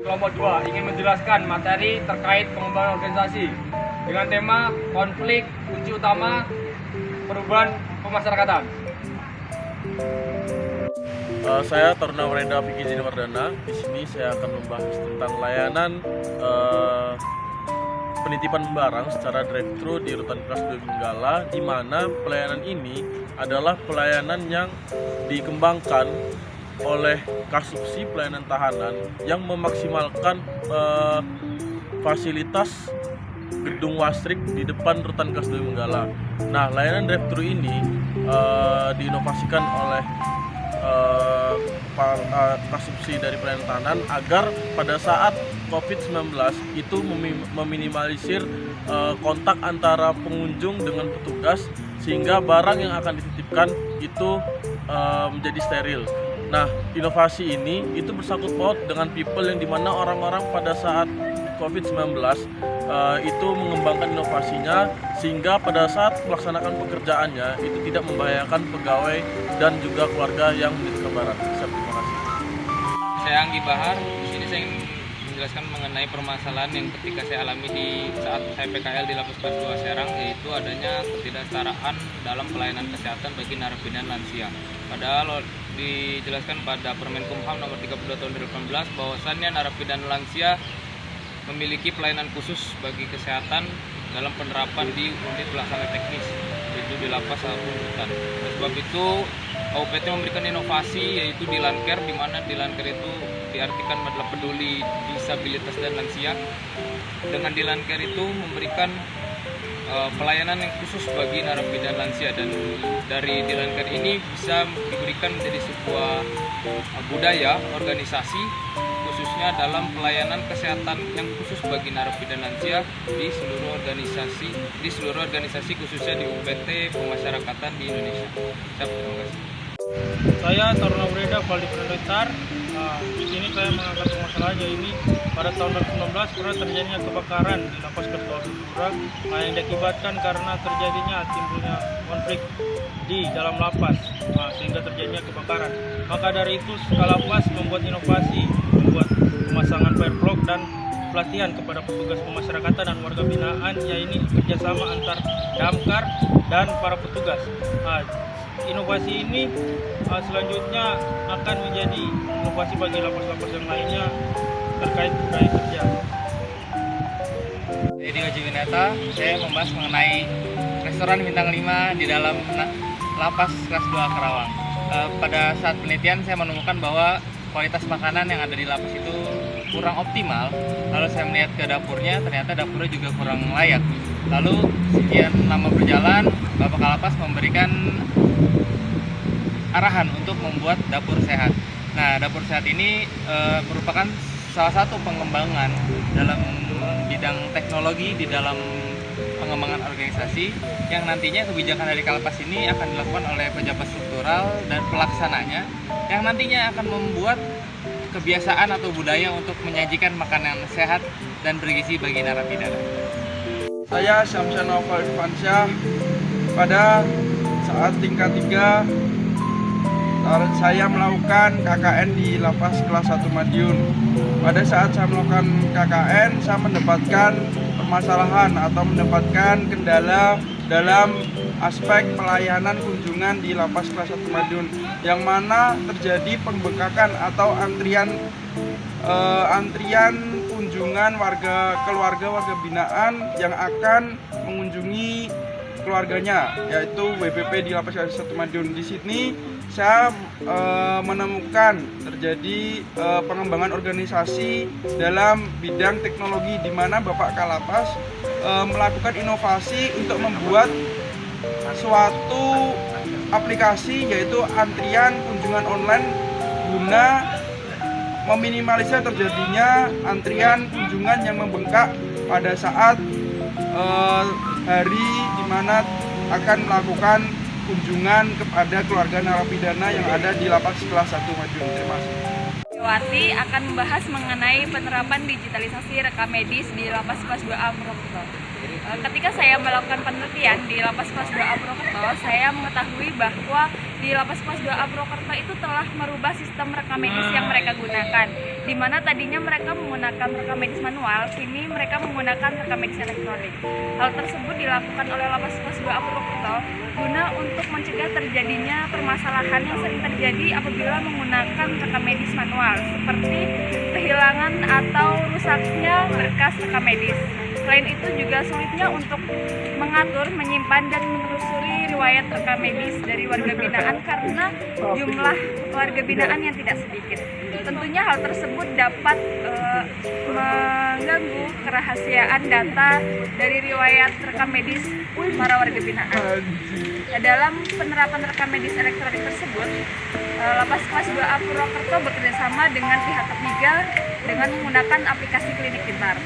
Kelompok 2 ingin menjelaskan materi terkait pengembangan organisasi dengan tema konflik kunci utama perubahan pemasyarakatan. Saya Taruna Wrenda Vicky Jini Wardana. Di sini saya akan membahas tentang layanan penitipan barang secara drive-thru di Rutan Kelas 2 Benggala, di mana pelayanan ini adalah pelayanan yang dikembangkan oleh Kasubsi Pelayanan Tahanan yang memaksimalkan fasilitas gedung Wasrik di depan Rutan Kelas 2 Benggala. Nah, layanan drive-thru ini diinovasikan oleh Kasubsi dari Pelayanan Tahanan agar pada saat COVID-19 itu meminimalisir kontak antara pengunjung dengan petugas, sehingga barang yang akan dititipkan itu menjadi steril. Nah, inovasi ini itu bersangkut paut dengan people yang dimana orang-orang pada saat COVID-19 itu mengembangkan inovasinya, sehingga pada saat melaksanakan pekerjaannya itu tidak membahayakan pegawai dan juga keluarga yang membutuhkan barang. Terima kasih. Saya Anggi Bahar. Di sini saya ingin menjelaskan mengenai permasalahan yang ketika saya alami di saat saya PKL di Lapas Kelas 2 Serang, yaitu adanya ketidaksetaraan dalam pelayanan kesehatan bagi narapidana lansia. Padahal dijelaskan pada Permenkumham nomor 32 tahun 2018 bahwasannya narapidana lansia memiliki pelayanan khusus bagi kesehatan dalam penerapan di unit pelaksana teknis, yaitu di lapas ataupun rutan. Oleh sebab itu KUPT memberikan inovasi, yaitu di Lanker, di mana di Lanker itu diartikan adalah peduli disabilitas dan lansia. Dengan di Lanker itu memberikan pelayanan yang khusus bagi narapidana lansia, dan dari di Lanker ini bisa diberikan menjadi sebuah budaya organisasi khususnya dalam pelayanan kesehatan yang khusus bagi narapidana lansia di seluruh organisasi khususnya di UPT pemasyarakatan di Indonesia. Terima kasih. Saya Taruna Wrenda Valdi Prendetar. Di sini saya mengangkat permasalahannya ini pada tahun 2019 pernah terjadinya kebakaran di Lapas Kelas 2 Benggala yang diakibatkan karena terjadinya timbulnya konflik di dalam lapas, sehingga terjadinya kebakaran. Maka dari itu Kalapas membuat inovasi, membuat pemasangan fireblok dan pelatihan kepada petugas pemasyarakatan dan warga binaan, yaitu kerjasama antar damkar dan para petugas. Inovasi ini selanjutnya akan menjadi inovasi bagi lapas-lapas yang lainnya terkait budaya kerja. Jadi Haji Winata, saya membahas mengenai restoran bintang 5 di dalam Lapas Kelas 2 Karawang. Pada saat penelitian saya menemukan bahwa kualitas makanan yang ada di lapas itu kurang optimal. Lalu saya melihat ke dapurnya, ternyata dapurnya juga kurang layak. Lalu sekian lama berjalan, Bapak Kalapas memberikan arahan untuk membuat dapur sehat. Nah, dapur sehat ini merupakan salah satu pengembangan dalam bidang teknologi di dalam pengembangan organisasi, yang nantinya kebijakan dari Kalapas ini akan dilakukan oleh pejabat struktural dan pelaksananya, yang nantinya akan membuat kebiasaan atau budaya untuk menyajikan makanan sehat dan bergizi bagi narapidana. Saya Syamsian Novel Irfansyah. Pada saat tingkat 3 saya melakukan KKN di Lapas Kelas 1 Madiun. Pada saat saya melakukan KKN, saya mendapatkan permasalahan atau mendapatkan kendala dalam aspek pelayanan kunjungan di Lapas Kelas 1 Madiun, yang mana terjadi pembengkakan atau antrian kunjungan keluarga binaan yang akan mengunjungi keluarganya, yaitu WBP di Lapas Kelas 1 Madiun. Di sini saya menemukan terjadi pengembangan organisasi dalam bidang teknologi, di mana Bapak Kalapas melakukan inovasi untuk membuat suatu aplikasi, yaitu antrian kunjungan online, guna meminimalisir terjadinya antrian kunjungan yang membengkak pada saat hari di mana akan melakukan kunjungan kepada keluarga narapidana yang ada di Lapas Kelas 1 Madiun. Terima kasih. Wati akan membahas mengenai penerapan digitalisasi rekam medis di Lapas Kelas 2A Purwokerto. Ketika saya melakukan penelitian di Lapas Kelas 2A Purwokerto, saya mengetahui bahwa di Lapas Kelas 2A Purwokerto itu telah merubah sistem rekam medis yang mereka gunakan. Di mana tadinya mereka menggunakan rekam medis manual, kini mereka menggunakan rekam medis elektronik. Hal tersebut dilakukan oleh Lapas Kelas 2A Purwokerto guna untuk mencegah terjadinya permasalahan yang sering terjadi apabila menggunakan rekam medis manual, seperti kehilangan atau rusaknya berkas rekam medis. Selain itu juga sulitnya untuk mengatur, menyimpan, dan menelusuri riwayat rekam medis dari warga binaan karena jumlah warga binaan yang tidak sedikit. Tentunya hal tersebut dapat mengganggu kerahasiaan data dari riwayat rekam medis para warga binaan. Dalam penerapan rekam medis elektronik tersebut, Lapas Kelas 2A Purwokerto bekerjasama dengan pihak ketiga dengan menggunakan aplikasi Klinik Pintar.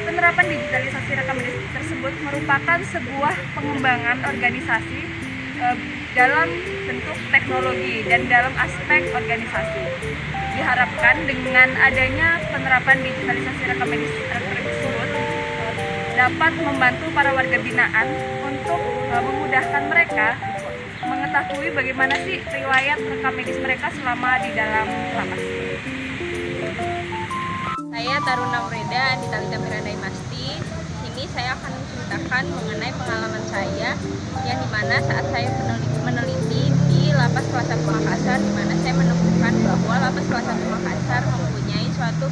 Penerapan digitalisasi rekam medis tersebut merupakan sebuah pengembangan organisasi dalam bentuk teknologi dan dalam aspek organisasi. Diharapkan dengan adanya penerapan digitalisasi rekam medis elektronik tersebut dapat membantu para warga binaan untuk memudahkan mereka mengetahui bagaimana sih riwayat rekam medis mereka selama di dalam lapas. Saya Taruna Ureda Anditalita Mirandai Masti. Sini saya akan menceritakan mengenai pengalaman saya yang dimana saat saya meneliti di Lapas Kelas 1 Makassar, dimana saya menemukan bahwa Lapas Kelas 1 Makassar mempunyai suatu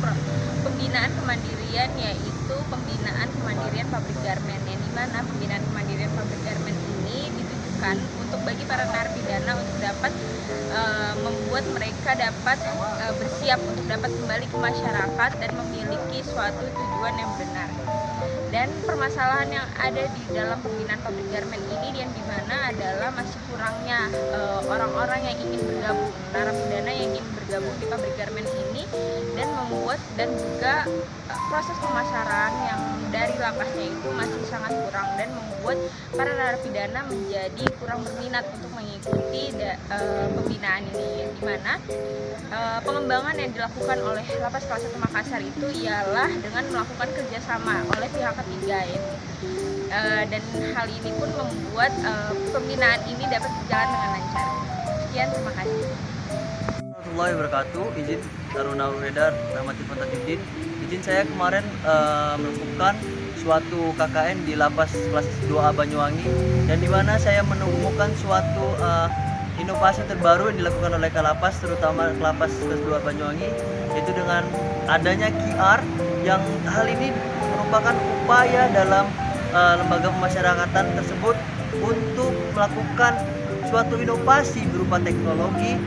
pembinaan kemandirian, yaitu pembinaan kemandirian pabrik garmen, yang dimana pembinaan kemandirian pabrik garmen ini ditujukan untuk bagi para narapidana untuk dapat membuat mereka dapat bersiap untuk dapat kembali ke masyarakat dan memiliki suatu tujuan yang benar. Dan permasalahan yang ada di dalam pembinaan pabrik garmen ini yang dimana adalah masih kurangnya orang-orang yang ingin bergabung, narapidana yang ingin bergabung di pabrik garmen ini, dan membuat dan juga proses pemasaran yang dari lapasnya itu masih sangat kurang dan membuat para narapidana menjadi kurang berminat untuk mengikuti pembinaan ini, yang dimana pengembangan yang dilakukan oleh Lapas Kelas 1 Makassar itu ialah dengan melakukan kerjasama oleh pihak ketiga ya. Dan hal ini pun membuat pembinaan ini dapat berjalan dengan lancar. Sekian, terima kasih. Warahmatullahi wabarakatuh. Izin Taruna Ureda Rahmatil Fatahudin. Izin saya kemarin melakukan suatu KKN di Lapas Kelas 2A Banyuwangi, dan di mana saya menemukan suatu inovasi terbaru yang dilakukan oleh Kalapas, terutama Lapas Kelas 2 Banyuwangi, yaitu dengan adanya QR, yang hal ini merupakan upaya dalam lembaga pemasyarakatan tersebut untuk melakukan suatu inovasi berupa teknologi,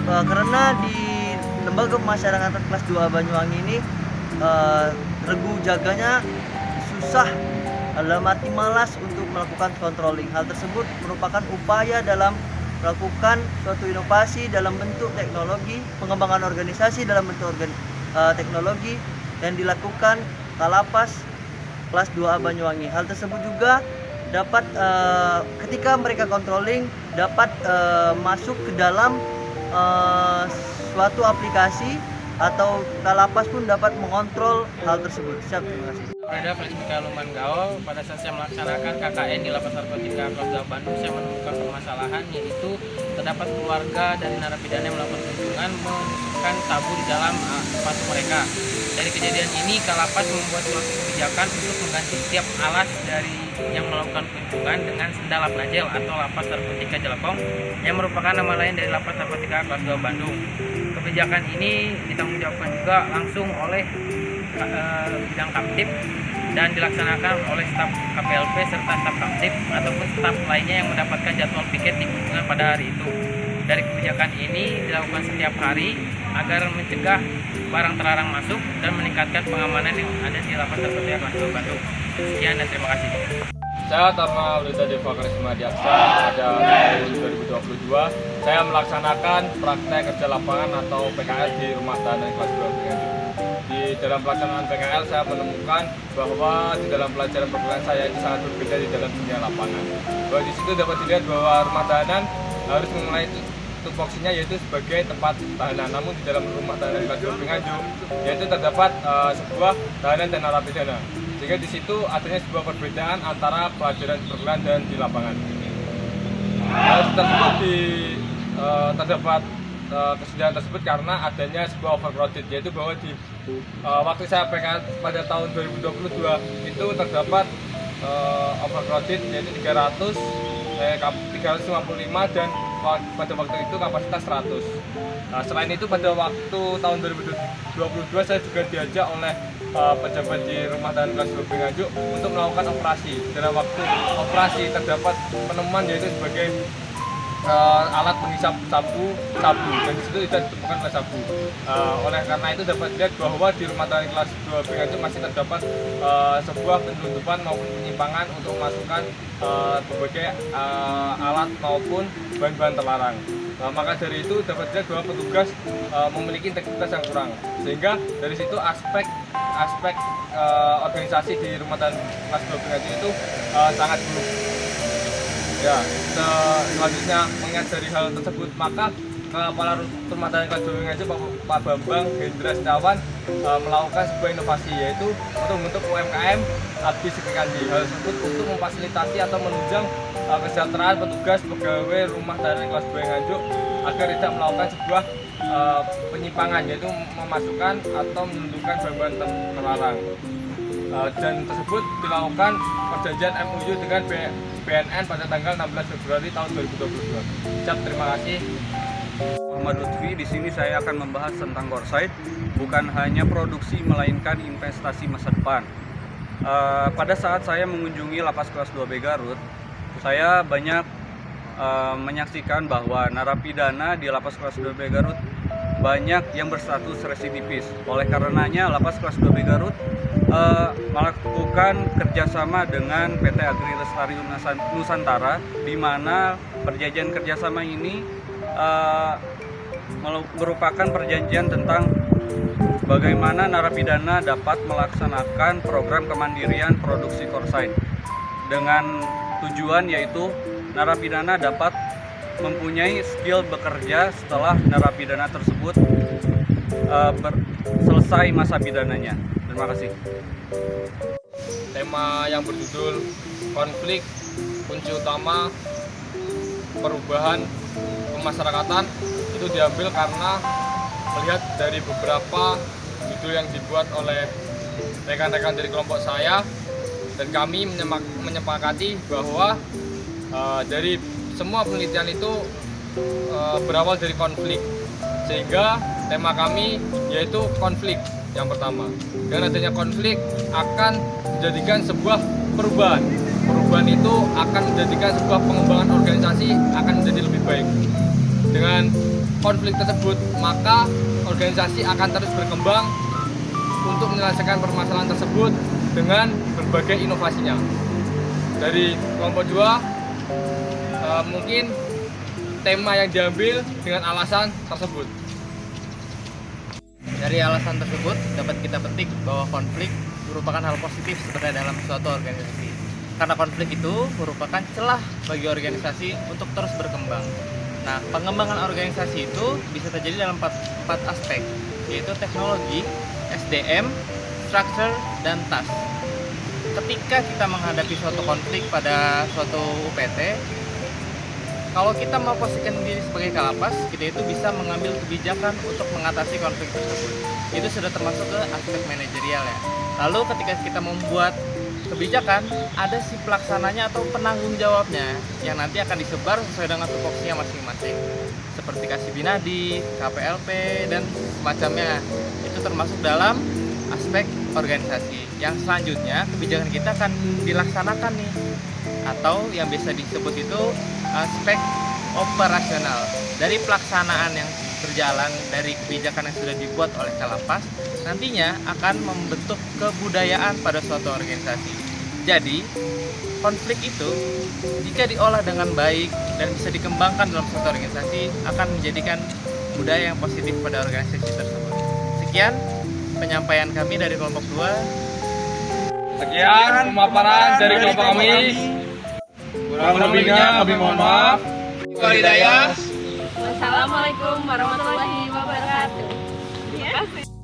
karena di lembaga pemasyarakatan kelas 2 Banyuwangi ini regu jaganya susah, dalam arti malas untuk melakukan controlling. Hal tersebut merupakan upaya dalam melakukan suatu inovasi dalam bentuk teknologi, pengembangan organisasi dalam bentuk teknologi yang dilakukan Kalapas kelas 2A Banyuwangi. Hal tersebut juga dapat ketika mereka controlling dapat masuk ke dalam suatu aplikasi, atau Kalapas pun dapat mengontrol hal tersebut. Siap, terima kasih. Saya Felix Mikael Gaul. Pada saat saya melaksanakan KKN di Lapas Narkotika Kelas 2 Bandung, saya menemukan permasalahan, yaitu terdapat keluarga dari narapidana yang melakukan kunjungan menusukkan sabu di dalam sepatu mereka. Dari kejadian ini, Kalapas membuat suatu kebijakan untuk mengganti setiap alas dari yang melakukan kunjungan dengan sendal Lapnajel atau Lapas Narkotika Jelekong, yang merupakan nama lain dari Lapas Narkotika Kelas 2 Bandung. Kebijakan ini ditanggungjawabkan juga langsung oleh bidang Kamtib dan dilaksanakan oleh staf KPLP serta staf Kamtib ataupun staf lainnya yang mendapatkan jadwal piket di kunjungan pada hari itu. Dari kebijakan ini dilakukan setiap hari agar mencegah barang terlarang masuk dan meningkatkan pengamanan yang ada di Lapas Narkotika Kelas 2 Bandung. Sekian dan terima kasih. Saya Taruna Ureda Deva Karisma Diaksa. Pada tahun 2022 saya melaksanakan praktek kerja lapangan atau PKL di rumah tahanan kelas 2 Brigadir. Di dalam pelaksanaan PKL saya menemukan bahwa di dalam pelajaran perkuliahan saya itu sangat berbeda di dalam dunia lapangan. Bahwa di situ dapat dilihat bahwa rumah tahanan harus tupoksinya yaitu sebagai tempat tahanan. Namun di dalam rumah tahanan kelas 2 Nganjuk yaitu terdapat sebuah tahanan dan narapidana. Sehingga di situ adanya sebuah perbedaan antara pelajaran di perkuliahan dan di lapangan. Hal tersebut terdapat kesedihan tersebut karena adanya sebuah overcrowded, yaitu bahwa di waktu saya PKL pada tahun 2022 itu terdapat overcrowded yaitu 355 dan pada waktu itu kapasitas 100. Selain itu pada waktu tahun 2022 saya juga diajak oleh pejabat di rumah tahanan kelas 2 Nganjuk untuk melakukan operasi. Dalam waktu operasi terdapat penemuan yaitu sebagai alat penghisap sabu dan disitu tidak ditemukan oleh sabu. Oleh karena itu dapat dilihat bahwa di rumah tahanan kelas 2 Nganjuk masih terdapat sebuah penyelundupan maupun penyimpangan untuk memasukkan berbagai alat maupun bahan-bahan terlarang. Maka dari itu dapat dilihat bahwa petugas memiliki integritas yang kurang, sehingga dari situ aspek organisasi di rumah tahanan kelas 2 Nganjuk itu sangat buruk. Ya, selanjutnya mengingat dari hal tersebut, maka Kepala Rumah Tahanan kelas 2 Nganjuk Pak Bambang Hendra Setiawan melakukan sebuah inovasi, yaitu untuk membentuk UMKM Abdi Sekikandi. Hal tersebut untuk memfasilitasi atau menunjang kesejahteraan petugas pegawai Rumah Tahanan kelas 2 Nganjuk agar tidak melakukan sebuah penyimpangan, yaitu memasukkan atau menyelundupkan bahan-bahan terlarang. Dan tersebut dilakukan perjanjian MOU dengan BNN pada tanggal 16 Februari tahun 2022. Siap, terima kasih. Muhammad Lutfi, di sini saya akan membahas tentang Goresight, bukan hanya produksi melainkan investasi masa depan. Pada saat saya mengunjungi lapas kelas 2B Garut, saya banyak menyaksikan bahwa narapidana di lapas kelas 2B Garut banyak yang berstatus residivis. Oleh karenanya lapas kelas 2B Garut melakukan kerjasama dengan PT Agri Lestari Nusantara, di mana perjanjian kerjasama ini merupakan perjanjian tentang bagaimana narapidana dapat melaksanakan program kemandirian produksi Goresight, dengan tujuan yaitu narapidana dapat mempunyai skill bekerja setelah narapidana tersebut selesai masa pidananya. Terima kasih. Tema yang berjudul konflik, kunci utama perubahan kemasyarakatan itu diambil karena melihat dari beberapa judul yang dibuat oleh rekan-rekan dari kelompok saya, dan kami menyepakati bahwa dari semua penelitian itu berawal dari konflik, sehingga tema kami yaitu konflik yang pertama. Dengan adanya konflik akan menjadikan sebuah perubahan. Perubahan itu akan menjadikan sebuah pengembangan organisasi akan menjadi lebih baik. Dengan konflik tersebut, maka organisasi akan terus berkembang untuk menyelesaikan permasalahan tersebut dengan berbagai inovasinya. Dari kelompok 2, mungkin tema yang diambil dengan alasan tersebut. Dari alasan tersebut dapat kita petik bahwa konflik merupakan hal positif sebenarnya dalam suatu organisasi. Karena konflik itu merupakan celah bagi organisasi untuk terus berkembang. Nah, pengembangan organisasi itu bisa terjadi dalam empat aspek, yaitu teknologi, SDM, structure, dan task. Ketika kita menghadapi suatu konflik pada suatu UPT, kalau kita mau posisikan diri sebagai kalapas, kita itu bisa mengambil kebijakan untuk mengatasi konflik tersebut. Itu sudah termasuk ke aspek manajerial ya. Lalu ketika kita membuat kebijakan, ada si pelaksananya atau penanggung jawabnya yang nanti akan disebar sesuai dengan tupoksinya masing-masing. Seperti Kasih Binadi, KPLP, dan semacamnya. Itu termasuk dalam aspek organisasi. Yang selanjutnya, kebijakan kita akan dilaksanakan nih, atau yang biasa disebut itu aspek operasional. Dari pelaksanaan yang berjalan dari kebijakan yang sudah dibuat oleh kalapas, nantinya akan membentuk kebudayaan pada suatu organisasi. Jadi, konflik itu jika diolah dengan baik dan bisa dikembangkan dalam suatu organisasi akan menjadikan budaya yang positif pada organisasi tersebut. Sekian penyampaian kami dari kelompok 2. Sekian pemaparan dari kelompok kami. Kurang lebihnya kami mohon maaf. Walhidayah. Wassalamualaikum warahmatullahi wabarakatuh. Terima kasih.